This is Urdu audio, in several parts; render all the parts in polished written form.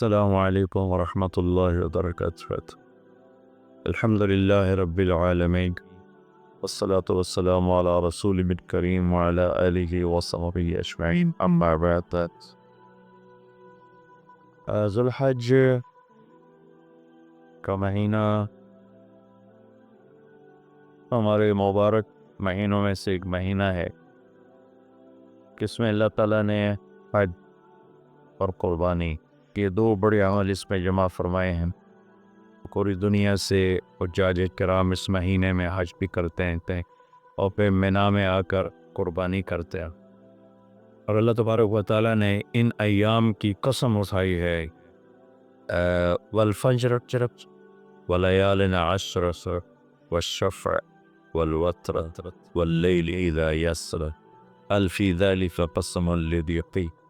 السلام عليكم ورحمة الله وبركاته. الحمد لله رب العالمين، والصلاة والسلام على رسول الكريم وعلى آله وصحبه أجمعين. أما بعد، ذو الحج کا مہینہ ہمارے مبارک مہینوں میں سے ایک مہینہ ہے جس میں اللہ تعالیٰ نے حج اور قربانی یہ دو بڑے عمل اس میں جمع فرمائے ہیں۔ پوری دنیا سے حجاج کرام اس مہینے میں حج بھی کرتے ہیں اور پھر مینا میں آ کر قربانی کرتے ہیں، اور اللہ تبارک و تعالیٰ نے ان ایام کی قسم اٹھائی ہے، والفجر ولیال عشر والشفع والوتر واللیل اذا یسر هل فی ذلک قسم لذی حجر۔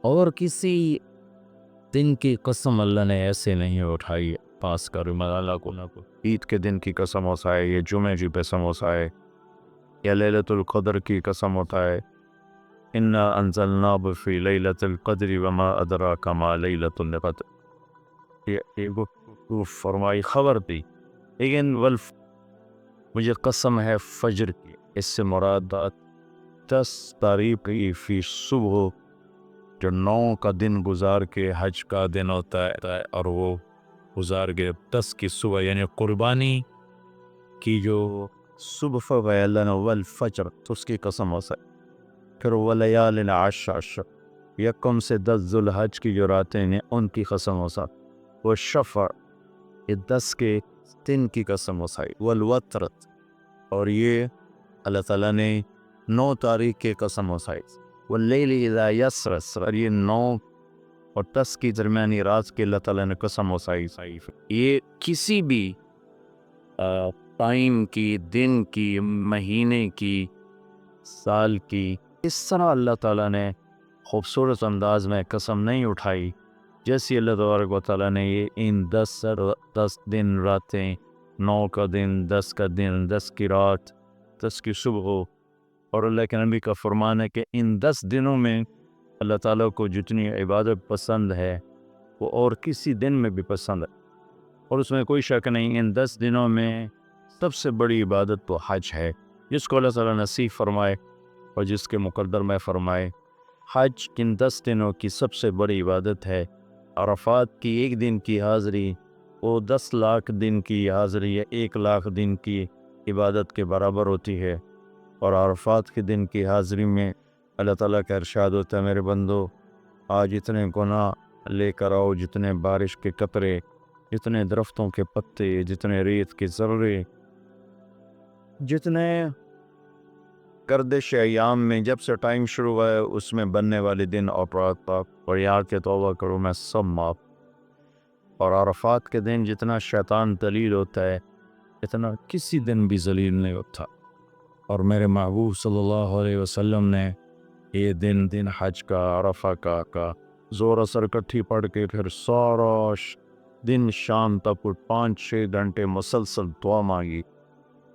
اور کسی دن کی قسم اللہ نے ایسے نہیں اٹھائی پاس کر اللہ کو نہ کو عید کے دن کی قسم اٹھائے، یہ جمعہ کی قسم اٹھائے، یا لیلۃ القدر کی قسم اٹھائے، انا انزلناه فی لیلۃ القدر وما ادراک ما لیلۃ القدر، یہ فرمائی خبر دی، لیکن مجھے قسم ہے فجر کی، اس سے مراد 10 تاریخ کی فی صبح جو 9 کا دن گزار کے حج کا دن ہوتا ہے، اور وہ گزار کے 10 کی صبح یعنی قربانی کی جو صبح فرمایا اللہ نے والفجر، تو اس کی قسم ہو سکے۔ پھر ولیال عشر، یکم سے 10 ذو الحج کی جو راتیں ہیں ان کی قسم ہو سکے، وہ شفع، یہ 10 کے دن کی قسم ہو سکے، والوتر، اور یہ اللہ تعالیٰ نے 9 تاریخ کے قسم ہو سکے، واللیل اذا یسر، اور یہ 9 اور 10 کی درمیانی رات کے اللہ تعالیٰ نے قسم ہو سکے۔ یہ کسی بھی ٹائم کی، دن کی، مہینے کی، سال کی، اس طرح اللہ تعالیٰ نے خوبصورت انداز میں قسم نہیں اٹھائی جیسی اللہ تبارک و تعالیٰ نے یہ ان 10 دن راتیں، 9 کا دن، 10 کا دن، 10 کی رات، 10 کی صبح، اور اللہ کے نبی کا فرمان ہے کہ ان 10 دنوں میں اللہ تعالیٰ کو جتنی عبادت پسند ہے وہ اور کسی دن میں بھی پسند ہے، اور اس میں کوئی شک نہیں، ان 10 دنوں میں سب سے بڑی عبادت تو حج ہے، جس کو اللہ تعالیٰ نصیب فرمائے اور جس کے مقدر میں فرمائے۔ حج ان 10 دنوں کی سب سے بڑی عبادت ہے۔ عرفات کی ایک دن کی حاضری وہ 10 لاکھ دن کی حاضری یا 1 لاکھ دن کی عبادت کے برابر ہوتی ہے، اور عرفات کے دن کی حاضری میں اللہ تعالیٰ کا ارشاد ہوتا ہے، میرے بندو آج اتنے گناہ لے کر آؤ، جتنے بارش کے قطرے، جتنے درختوں کے پتے، جتنے ریت کے ذرے، جتنے گردش ایام میں جب سے ٹائم شروع ہوا ہے اس میں بننے والے دن اور رات، اور یار کے توبہ کرو میں سب معاف۔ اور عرفات کے دن جتنا شیطان ذلیل ہوتا ہے اتنا کسی دن بھی ذلیل نہیں ہوتا، اور میرے محبوب صلی اللہ علیہ وسلم نے یہ دن حج کا، عرفہ کا زور اثر اکٹھی پڑھ کے پھر سارا دن شام تک 5-6 گھنٹے مسلسل دعا مانگی،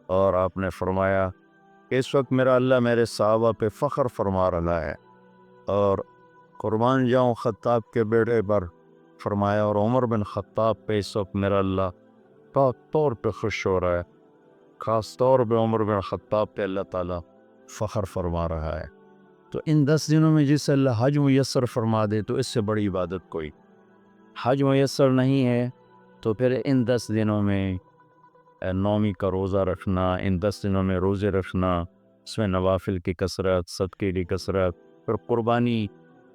اور آپ نے فرمایا اس وقت میرا اللہ میرے صحابہ پہ فخر فرما رہا ہے، اور قربان جاؤں خطاب کے بیٹے پر فرمایا، اور عمر بن خطاب پہ اس وقت میرا اللہ خاص طور پہ خوش ہو رہا ہے، خاص طور پہ عمر بن خطاب پہ اللہ تعالیٰ فخر فرما رہا ہے۔ تو ان 10 دنوں میں جس اللہ حج میسر فرما دے تو اس سے بڑی عبادت کوئی، حج میسر نہیں ہے تو پھر ان 10 دنوں میں 9ویں کا روزہ رکھنا، ان 10 دنوں میں روزے رکھنا، اس میں نوافل کی کثرت، صدقے کی کثرت، پھر قربانی،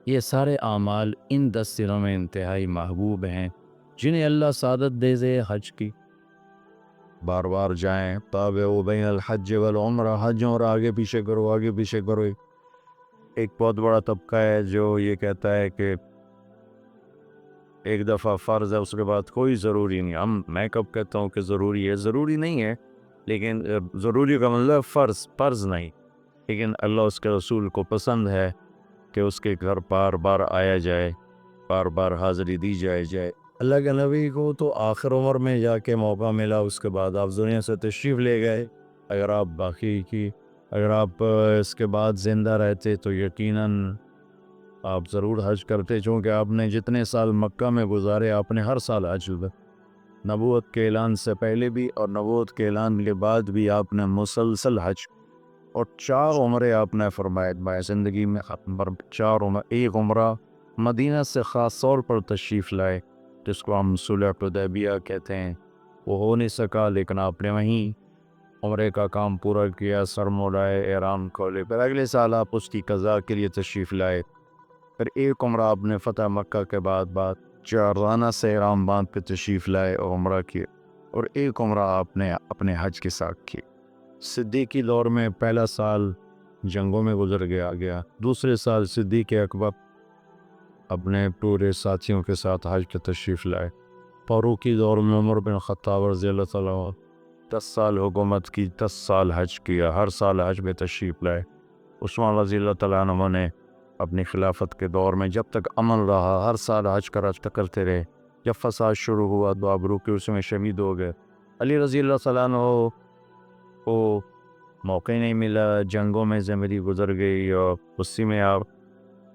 یہ سارے اعمال ان 10 دنوں میں انتہائی محبوب ہیں، جنہیں اللہ سعادت دے دے حج کی، بار بار جائیں۔ تابعوا بین الحج والعمرہ، حج اور آگے پیچھے کرو، آگے پیچھے کرو۔ ایک بہت بڑا طبقہ ہے جو یہ کہتا ہے کہ ایک دفعہ فرض ہے اس کے بعد کوئی ضروری نہیں۔ میں کب کہتا ہوں کہ ضروری ہے؟ ضروری نہیں ہے، لیکن ضروری کا مطلب فرض نہیں، لیکن اللہ اس کے رسول کو پسند ہے کہ اس کے گھر بار بار آیا جائے، بار بار حاضری دی جائے۔ اللہ کے نبی کو تو آخر عمر میں جا کے موقع ملا، اس کے بعد آپ دنیا سے تشریف لے گئے۔ اگر آپ اس کے بعد زندہ رہتے تو یقیناً آپ ضرور حج کرتے، چونکہ آپ نے جتنے سال مکہ میں گزارے آپ نے ہر سال حج کیا۔ نبوت کے اعلان سے پہلے بھی اور نبوت کے اعلان کے بعد بھی آپ نے مسلسل حج اور 4 عمرے آپ نے فرمائے زندگی میں ختم پر 4 عمرہ۔ ایک عمرہ مدینہ سے خاص طور پر تشریف لائے جس کو ہم صلح حدیبیہ کہتے ہیں، وہ ہو نہیں سکا، لیکن آپ نے وہیں عمرے کا کام پورا کیا، سر مڑائے، احرام کھولے، پھر اگلے سال آپ اس کی قضاء کے لیے تشریف لائے۔ پھر ایک عمرہ آپ نے فتح مکہ کے بعد جارانہ سے احرام باندھ پہ تشریف لائے اور عمرہ کیے، اور ایک عمرہ آپ نے اپنے حج کے ساتھ کی۔ صدیقی دور میں پہلا سال جنگوں میں گزر گیا، دوسرے سال صدیق اکبر اپنے پورے ساتھیوں کے ساتھ حج کے تشریف لائے۔ فاروقی دور میں عمر بن خطاب رضی اللہ تعالیٰ عنہ 10 سال حکومت کی، 10 سال حج کیا، ہر سال حج میں تشریف لائے۔ عثمان رضی اللہ تعالیٰ عنہ نے اپنی خلافت کے دور میں جب تک امن رہا ہر سال حج کرتے رہے، جب فساد شروع ہوا تو آپ روکے اس میں شہید ہو گئے۔ علی رضی اللہ تعالیٰ عنہ کو موقع نہیں ملا، جنگوں میں زندگی گزر گئی اور اسی میں آپ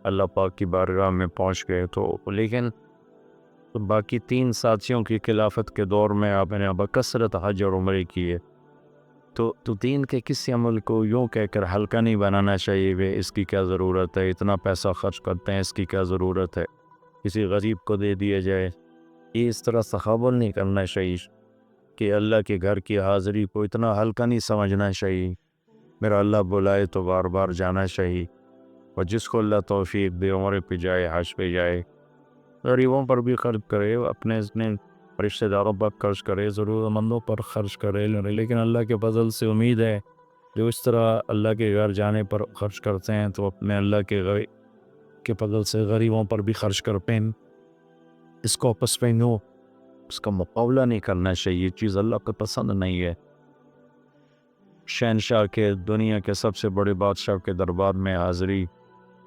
اللہ پاک کی بارگاہ میں پہنچ گئے، تو لیکن باقی 3 ساتھیوں کی خلافت کے دور میں آپ نے بکثرت حج اور عمرے کیے۔ تو دین کے کسی عمل کو یوں کہہ کر ہلکا نہیں بنانا چاہیے کہ اس کی کیا ضرورت ہے، اتنا پیسہ خرچ کرتے ہیں، اس کی کیا ضرورت ہے، کسی غریب کو دے دیا جائے، یہ اس طرح تخابل نہیں کرنا چاہیے کہ اللہ کے گھر کی حاضری کو اتنا ہلکا نہیں سمجھنا چاہیے۔ میرا اللہ بلائے تو بار بار جانا چاہیے، اور جس کو اللہ توفیق دے عمرے پہ جائے، حج پہ جائے، غریبوں پر بھی خرچ کرے، اپنے رشتہ داروں پر خرچ کرے، ضرورت مندوں پر خرچ کرے، لیکن اللہ کے فضل سے امید ہے جو اس طرح اللہ کے گھر جانے پر خرچ کرتے ہیں تو اپنے اللہ کے فضل سے غریبوں پر بھی خرچ کرتے ہیں۔ اس کو آپس میں اس کا مقابلہ نہیں کرنا چاہیے، یہ چیز اللہ کو پسند نہیں ہے۔ شہنشاہ کے، دنیا کے سب سے بڑے بادشاہ کے دربار میں حاضری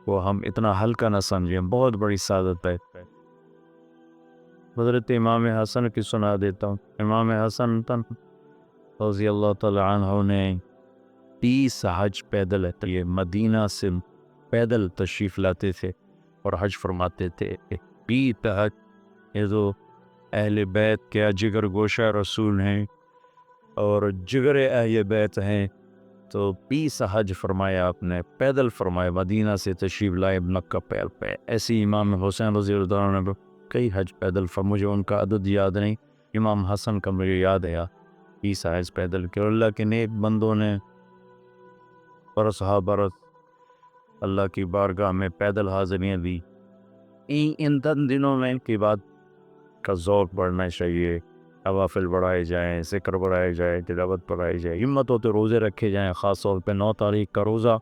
کو ہم اتنا ہلکا نہ سمجھیں، بہت بڑی سعادت ہے۔ حضرت امام حسن کی سنا دیتا ہوں۔ امام حسن رضی اللہ تعالی عنہ نے 30 حج پیدل یہ مدینہ سے پیدل تشریف لاتے تھے اور حج فرماتے تھے۔ 20 حج، یہ جو اہل بیت کے جگر گوشہ رسول ہیں اور جگر اہل بیت ہیں، تو 20 حج فرمایا آپ نے، پیدل فرمایا، مدینہ سے تشریف لائے مکہ پہ۔ ایسی امام حسین رضی اللہ عنہ نے کئی حج پیدل مجھے ان کا عدد یاد نہیں، امام حسن کا مجھے یاد ہے 20 حج پیدل کے، اور اللہ کے نیک بندوں نے برس ہا برس اللہ کی بارگاہ میں پیدل حاضریاں دی۔ ان 10 دنوں میں ان کی بات کا ذوق بڑھنا چاہیے، نوافل بڑھائے جائیں، ذکر بڑھائے جائے، تلاوت بڑھائی جائے، ہمت ہوتے روزے رکھے جائیں، خاص طور پہ 9 تاریخ کا روزہ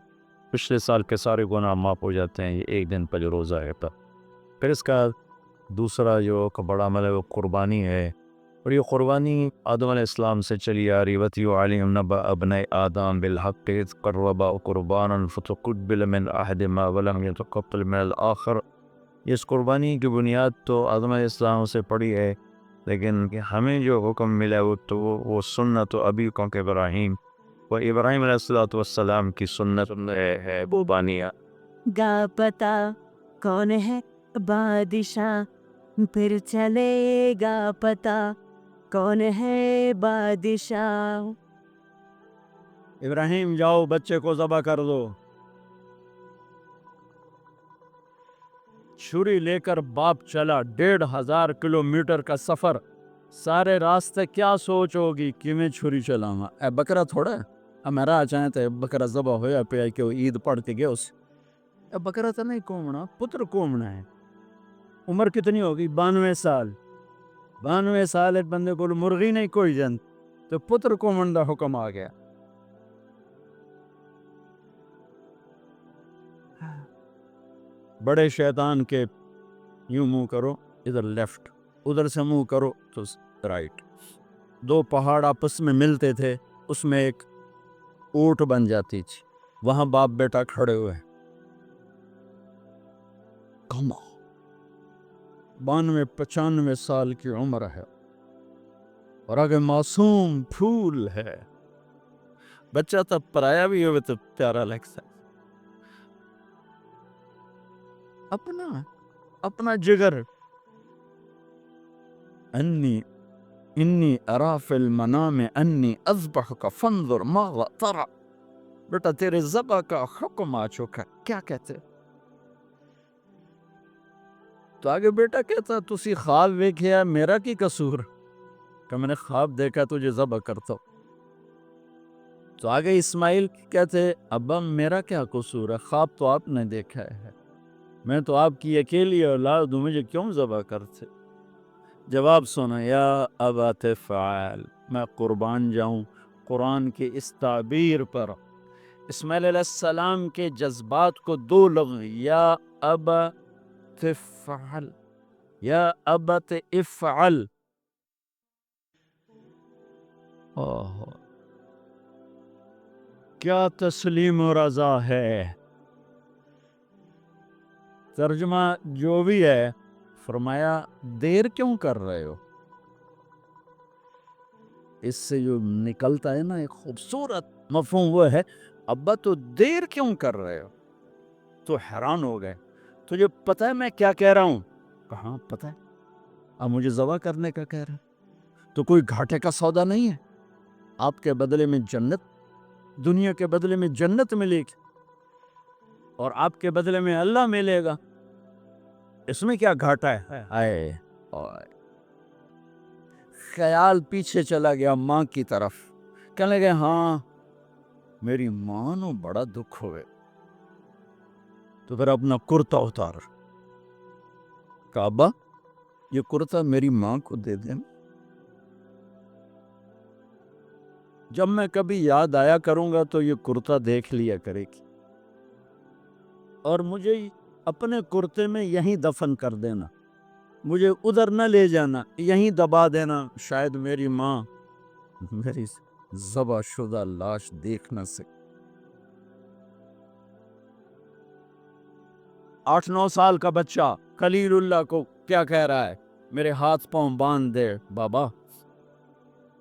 پچھلے سال کے سارے گناہ معاف ہو جاتے ہیں، یہ ایک دن پہ جو روزہ ہے۔ پھر اس کا دوسرا جو بڑا عمل ہے وہ قربانی ہے، اور یہ قربانی آدم علیہ السلام سے چلی آ رہی۔ وَاتْلُ عَلَيْهِمْ نَبَأَ ابْنَيْ آدَمَ بِالْحَقِّ إِذْ قَرَّبَا قُرْبَانًا فَتُقُبِّلَ مِنْ أَحَدِهِمَا وَلَمْ يَتَقَبَّلْ مِنَ الْآخَرِ۔ اس قربانی کی بنیاد تو آدم علیہ السلام سے پڑی ہے، لیکن ہمیں جو حکم ملا وہ سنت ابیکم ابراہیم، وہ ابراہیم علیہ السلام کی سنت ہے قربانیہ۔ گا پتا کون ہے بادشاہ، پھر چلے گا پتا کون ہے بادشاہ۔ ابراہیم جاؤ بچے کو ذبح کر دو۔ چھری لے کر باپ چلا 1500 کلومیٹر کا سفر، سارے راستے کیا سوچ ہوگی کہ میں چھری چلاؤں، اے بکرا تھوڑا ہمارا چاہیں تو بکرا ذبح ہویا پہ کہ وہ عید پڑھ کے گئے اس، اے بکرا تو نہیں کومنا، پتر کومنا ہے۔ عمر کتنی ہوگی؟ 92 سال۔ 92 سال ایک بندے کو مرغی نہیں کوئی جن، تو پتر کومن دا حکم آ گیا۔ بڑے شیطان کے یوں منہ کرو ادھر لیفٹ، ادھر سے منہ کرو تو رائٹ۔ 2 پہاڑ آپس میں ملتے تھے، اس میں ایک اونٹ بن جاتی تھی، وہاں باپ بیٹا کھڑے ہوئے، 92-95 سال کی عمر ہے، اور آگے معصوم پھول ہے، بچہ تب پرایا بھی ہوئے تو پیارا لگتا ہے۔ اپنا جگر. انی ارا فی المنام انی اذبحک فانظر ماذا ترى. بیٹا تیرے ذبح کا حکم آ چکا، کیا کہتے؟ تو آگے بیٹا کہتا تسی خواب ویکھیا، میرا کی قصور کہ میں نے خواب دیکھا تجھے ذبح کرتا ہوں. تو آگے اسماعیل کہتے ابا میرا کیا قصور ہے، خواب تو آپ نے دیکھا ہے، میں تو آپ کی اکیلی اولاد ہوں، مجھے کیوں ذبح کرتے؟ جواب سنا، یا ابا تفعل، میں قربان جاؤں قرآن کی اس تعبیر پر. اسماعیل علیہ السلام کے جذبات کو دو لفظ، یا ابا تفعل، یا ابت افعل. کیا تسلیم و رضا ہے. ترجمہ جو بھی ہے، فرمایا دیر کیوں کر رہے ہو. اس سے جو نکلتا ہے نا ایک خوبصورت مفہوم، وہ ہے ابا تو دیر کیوں کر رہے ہو. تو حیران ہو گئے، تجھے پتہ ہے میں کیا کہہ رہا ہوں؟ کہاں پتہ ہے. اب مجھے ذبح کرنے کا کہہ رہے ہیں، تو کوئی گھاٹے کا سودا نہیں ہے. آپ کے بدلے میں جنت، دنیا کے بدلے میں جنت ملے گی، اور آپ کے بدلے میں اللہ ملے گا. اس میں کیا گھاٹا ہے؟ آئے خیال پیچھے چلا گیا ماں کی طرف. کہنے لگے ہاں میری ماں نو بڑا دکھ ہوئے. تو پھر اپنا کرتا اتار، کعبہ یہ کرتا میری ماں کو دے دیں، جب میں کبھی یاد آیا کروں گا تو یہ کرتا دیکھ لیا کرے گی، اور مجھے اپنے کرتے میں یہیں دفن کر دینا، مجھے ادھر نہ لے جانا، یہیں دبا دینا، شاید میری ماں میری ذبح شدہ لاش دیکھ نہ سکے. 8-9 سال کا بچہ خلیل اللہ کو کیا کہہ رہا ہے؟ میرے ہاتھ پاؤں باندھ دے بابا،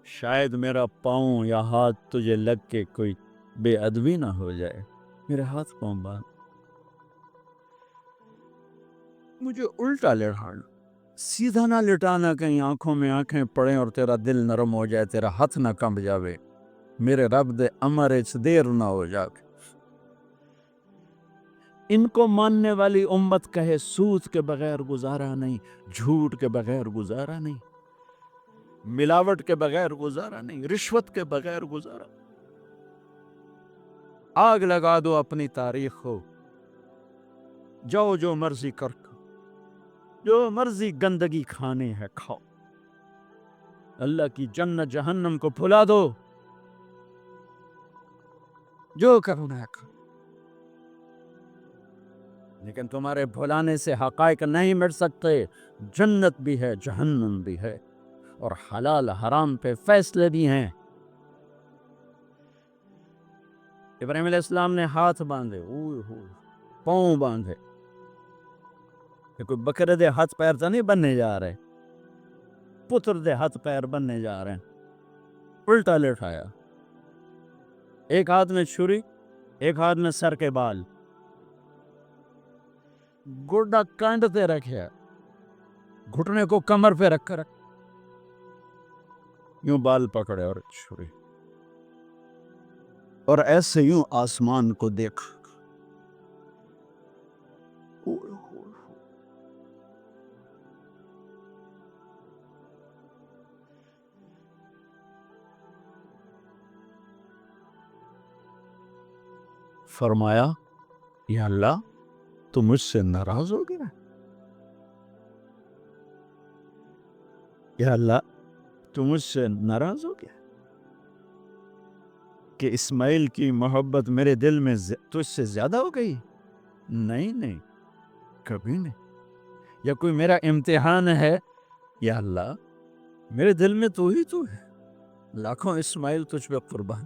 شاید میرا پاؤں یا ہاتھ تجھے لگ کے کوئی بے ادبی نہ ہو جائے، میرے ہاتھ پاؤں باندھ. مجھے الٹا لٹانا، سیدھا نہ لٹانا، کہیں آنکھوں میں آنکھیں پڑیں اور تیرا دل نرم ہو جائے، تیرا ہاتھ نہ کمب جاوے. میرے رب دے امر اچ دیر نہ ہو جائے. ان کو ماننے والی امت کہے سود کے بغیر گزارا نہیں، جھوٹ کے بغیر گزارا نہیں، ملاوٹ کے بغیر گزارا نہیں، رشوت کے بغیر گزارا. آگ لگا دو اپنی تاریخ ہو، جاؤ جو مرضی کر، جو مرضی گندگی کھانے ہے کھاؤ، اللہ کی جنت جہنم کو بھلا دو، جو کرنا ہے کرو. لیکن تمہارے بھلانے سے حقائق نہیں مٹ سکتے. جنت بھی ہے، جہنم بھی ہے، اور حلال حرام پہ فیصلے بھی ہیں. ابراہیم علیہ السلام نے ہاتھ باندھے، پاؤں باندھے، کہ کوئی بکرے دے ہاتھ پیر تو نہیں بننے جا رہے، پتر دے ہاتھ پیر بننے جا رہے ہیں. الٹا لٹایا، ایک ہاتھ میں چھری، ایک ہاتھ میں سر کے بال، گوڈا کانڈ تے رکھیا، گھٹنے کو کمر پہ رکھ کر یوں بال پکڑے اور چھری، اور ایسے یوں آسمان کو دیکھ. فرمایا یا اللہ تو مجھ سے ناراض ہو گیا، یا اللہ تو مجھ سے ناراض ہو گیا کہ اسماعیل کی محبت میرے دل میں تجھ سے زیادہ ہو گئی. نہیں، کبھی نہیں. یا کوئی میرا امتحان ہے؟ یا اللہ میرے دل میں تو ہی تو ہے، لاکھوں اسماعیل تجھ پہ قربان.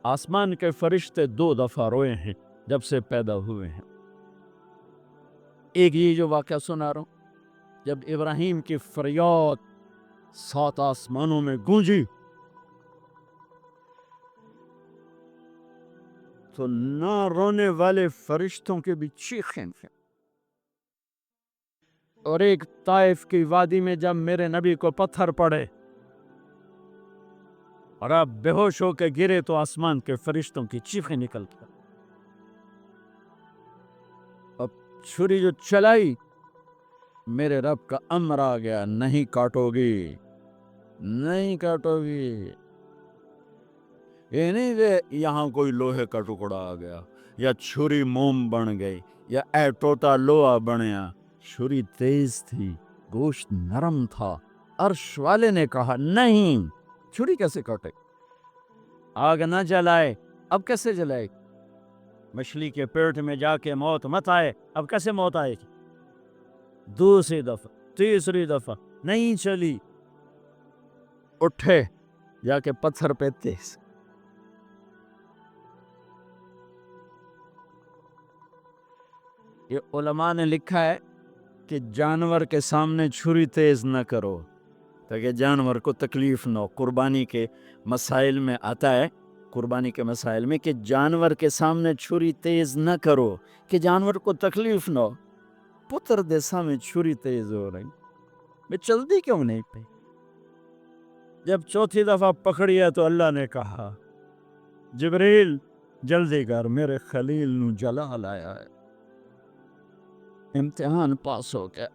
آسمان کے فرشتے 2 دفعہ روئے ہیں جب سے پیدا ہوئے ہیں. ایک یہ جو واقعہ سنا رہا ہوں، جب ابراہیم کی فریاد 7 آسمانوں میں گونجی تو نہ رونے والے فرشتوں کے بھی چیخیں تھیں. اور ایک طائف کی وادی میں جب میرے نبی کو پتھر پڑے اور آپ بے ہوش ہو کے گرے تو آسمان کے فرشتوں کی چیخیں نکل گئی. اب چھری جو چلائی میرے رب کا امر آ گیا, نہیں کاٹو گی, نہیں کاٹو گی. یہ نہیں کہ یہاں کوئی لوہے کا ٹکڑا آ گیا یا چھری موم بن گئی یا اے ٹوٹا لوہا بنیا. چھری تیز تھی, گوشت نرم تھا. عرش والے نے کہا نہیں, چھری کیسے کاٹے؟ آگ نہ جلائے, اب کیسے جلائے؟ مچھلی کے پیٹ میں جا کے موت مت آئے, اب کیسے موت آئے گی؟ دوسری دفعہ, تیسری دفعہ, نہیں چلی. اٹھے جا کے پتھر پہ تیز. یہ علماء نے لکھا ہے کہ جانور کے سامنے چھری تیز نہ کرو تاکہ جانور کو تکلیف نہ ہو. قربانی کے مسائل میں آتا ہے, قربانی کے مسائل میں, کہ جانور کے سامنے چھری تیز نہ کرو کہ جانور کو تکلیف نہ ہو. پتر دے سامنے چھری تیز ہو رہی, میں چلتی کیوں نہیں پئی؟ جب چوتھی دفعہ پکڑی ہے تو اللہ نے کہا جبریل جلدی کر, میرے خلیل نو جلا لایا ہے. امتحان پاس ہو گیا.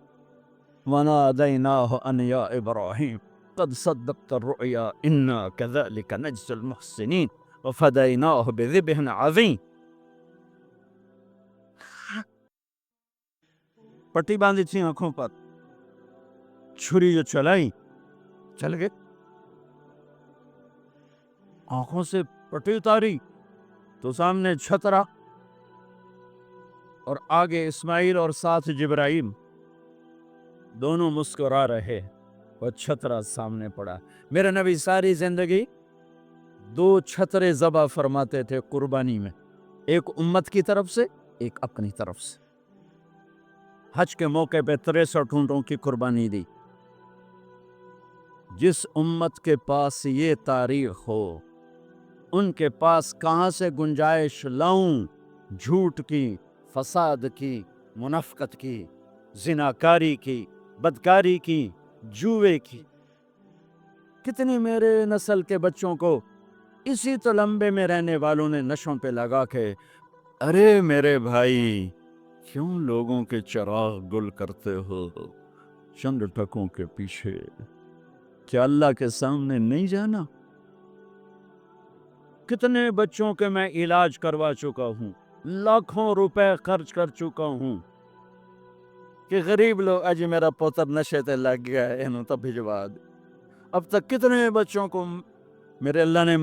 وَنَادَيْنَاهُ أَنْ يَا إِبْرَاهِيمُ قَدْ صَدَّقْتَ الرُّؤْيَا إِنَّا كَذَلِكَ نَجْزِي الْمُحْسِنِينَ وَفَدَيْنَاهُ بِذِبْحٍ عَظِيمٍ. پٹی باندھی تھی آنکھوں پر, چھری جو چلائی چل گئے. آنکھوں سے پٹی اتاری تو سامنے چھترا اور آگے اسماعیل اور ساتھ جبرائیل, دونوں مسکرا رہے اور چھترا سامنے پڑا. میرے نبی ساری زندگی 2 چھترے ذبح فرماتے تھے قربانی میں, ایک امت کی طرف سے, ایک اپنی طرف سے. حج کے موقع پہ 63 اونٹوں کی قربانی دی. جس امت کے پاس یہ تاریخ ہو ان کے پاس کہاں سے گنجائش لاؤں جھوٹ کی, فساد کی, منافقت کی, زناکاری کی, بدکاری کی, جوے کی. کتنی میرے نسل کے بچوں کو اسی تلمبے میں رہنے والوں نے نشوں پہ لگا کے, ارے میرے بھائی کیوں لوگوں کے چراغ گل کرتے ہو چند ٹکوں کے پیچھے؟ کیا اللہ کے سامنے نہیں جانا؟ کتنے بچوں کے میں علاج کروا چکا ہوں, لاکھوں روپے خرچ کر چکا ہوں کہ غریب لوگ اج میرا پوتر نشے تے لگ گیا ہے انہوں تو بھجوا دے. اب تک کتنے بچوں کو میرے اللہ نے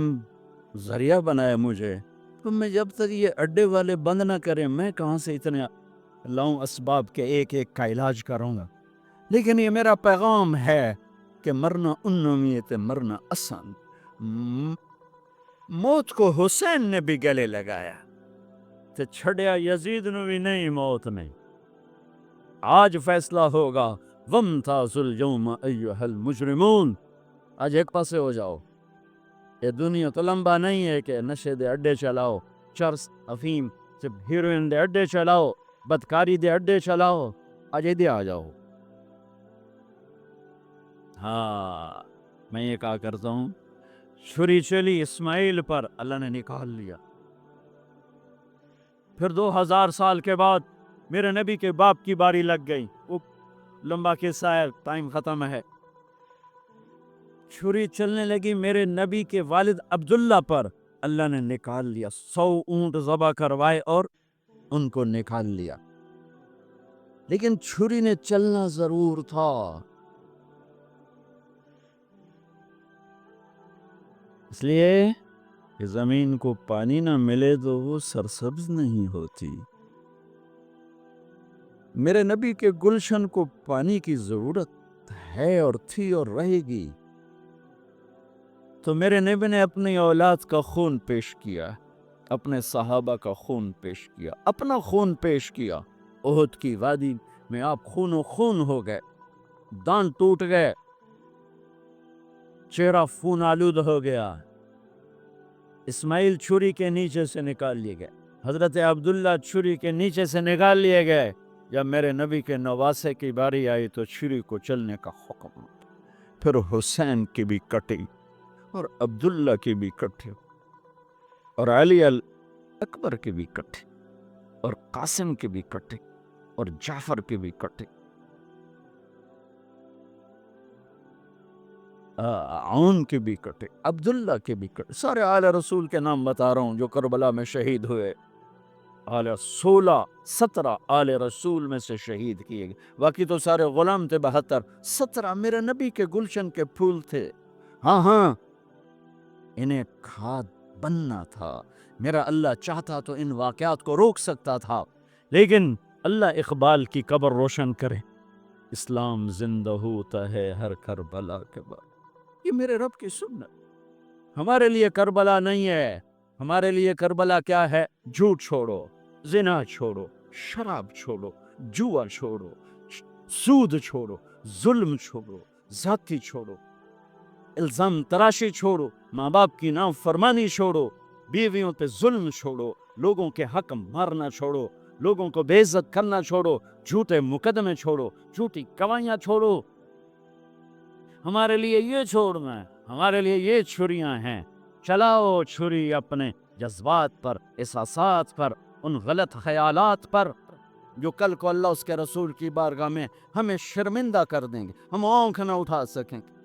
ذریعہ بنایا مجھے, تو میں جب تک یہ اڈے والے بند نہ کریں میں کہاں سے اتنے لاؤں اسباب کے ایک ایک کا علاج کروں گا. لیکن یہ میرا پیغام ہے کہ مرنا انمیت مرنا آسان. موت کو حسین نے بھی گلے لگایا تو چھڑیا یزید نو بھی نہیں موت نہیں. آج فیصلہ ہوگا, وَامْتَازُوا الْيَوْمَ أَيُّهَا الْمُجْرِمُونَ. آج ایک پاسے ہو جاؤ. یہ دنیا تو لمبا نہیں ہے کہ نشے دے اڈے چلاؤ, چرس افیم ہیروئن دے اڈے چلاؤ, بدکاری دے اڈے چلاؤ. آج ادھر آ جاؤ. ہاں میں یہ کہا کرتا ہوں, چھری چلی اسماعیل پر, اللہ نے نکال لیا. پھر 2000 سال کے بعد میرے نبی کے باپ کی باری لگ گئی. وہ لمبا قصہ ہے, ٹائم ختم ہے. چھری چلنے لگی میرے نبی کے والد عبداللہ پر, اللہ نے نکال لیا. 100 اونٹ ذبح کروائے اور ان کو نکال لیا. لیکن چھری نے چلنا ضرور تھا. اس لیے کہ زمین کو پانی نہ ملے تو وہ سرسبز نہیں ہوتی. میرے نبی کے گلشن کو پانی کی ضرورت ہے اور تھی اور رہے گی. تو میرے نبی نے اپنی اولاد کا خون پیش کیا, اپنے صحابہ کا خون پیش کیا, اپنا خون پیش کیا. احد کی وادی میں آپ خون و خون ہو گئے, دان ٹوٹ گئے, چہرہ خون آلود ہو گیا. اسماعیل چھری کے نیچے سے نکال لیے گئے, حضرت عبداللہ چھری کے نیچے سے نکال لیے گئے. یا میرے نبی کے نواسے کی باری آئی تو چھری کو چلنے کا حکم، پھر حسین کی بھی کٹی اور عبداللہ کی بھی کٹی اور علی اکبر کی بھی کٹی اور قاسم کی بھی کٹی اور جعفر کی بھی کٹی، عون کی بھی کٹی، عبداللہ کی بھی کٹی، سارے آل رسول کے نام بتا رہا ہوں جو کربلا میں شہید ہوئے۔ 17 آل رسول میں سے شہید کیے گئے، باقی تو سارے غلام تھے 72، 17 میرے نبی کے گلشن کے پھول تھے۔ ہاں انہیں کھاد بننا تھا، میرا اللہ چاہتا تو ان واقعات کو روک سکتا تھا، لیکن اللہ اقبال کی قبر روشن کرے، اسلام زندہ ہوتا ہے ہر کربلا کے بعد۔ یہ میرے رب کی سنت، ہمارے لیے کربلا نہیں ہے، ہمارے لیے کربلا کیا ہے؟ جھوٹ چھوڑو، زنا چھوڑو، شراب چھوڑو، جوا چھوڑو، سود چھوڑو، ظلم چھوڑو، ذاتی چھوڑو، الزام تراشی چھوڑو، ماں باپ کی نافرمانی چھوڑو، بیویوں پہ ظلم چھوڑو، لوگوں کے حق مارنا چھوڑو، لوگوں کو بے عزت کرنا چھوڑو، جھوٹے مقدمے چھوڑو، جھوٹی گواہیاں چھوڑو۔ ہمارے لیے یہ چھوڑنا ہے، ہمارے لیے یہ چھریاں ہیں، چلاؤ چھری اپنے جذبات پر، احساسات پر، ان غلط خیالات پر جو کل کو اللہ اس کے رسول کی بارگاہ میں ہمیں شرمندہ کر دیں گے، ہم آنکھ نہ اٹھا سکیں گے۔